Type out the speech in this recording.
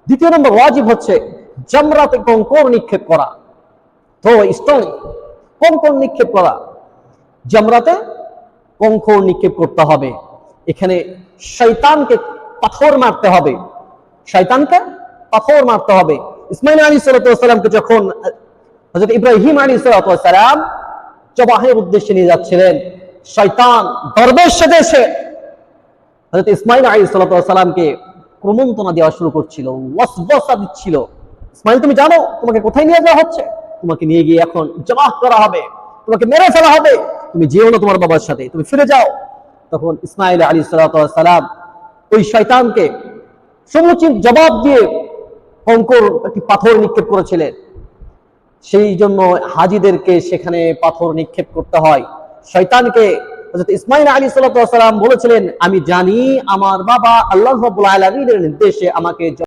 দ্বিতীয় নম্বর ওয়াজিব হচ্ছে জামরাতে কঙ্কর নিক্ষেপ করা। তো স্টোন কঙ্কর নিক্ষেপ করা, জামরাতে কঙ্কর নিক্ষেপ করতে হবে। এখানে শয়তানকে পাথর মারতে হবে, শয়তানকে পাথর মারতে হবে। ইসমাইল আলাইহিস সালামকে যখন হযরত ইব্রাহিম আলাইহিস সালাম জবাহের উদ্দেশ্যে নিয়ে যাচ্ছিলেন, শয়তান দরবেশ সেজে এসে হযরত ইসমাইল আলাইহিস সালামকে প্রমন্ত্রণা দেওয়া শুরু করছিল, ওয়াসওয়াসা দিচ্ছিল। ইসমাইল, তুমি জানো তোমাকে কোথায় নিয়ে যাওয়া হচ্ছে? তোমাকে নিয়ে গিয়ে এখন জবাহ করা হবে, তোমাকে মেরে ফেলা হবে, তুমি যেও না তোমার বাবার সাথে, তুমি ফিরে যাও। তখন ইসমাইল আলাইহিস সালাম ওই শয়তানকে সমুচিত জবাব দিয়ে কঙ্কর একটি পাথর নিক্ষেপ করেছিলেন। সেই জন্য হাজীদেরকে সেখানে পাথর নিক্ষেপ করতে হয়। শয়তানকে হযরত ইসমাইল আলাইহিস সালাম বলেছিলেন, আমি জানি আমার বাবা আল্লাহ রাব্বুল আলামিনের নির্দেশে আমাকে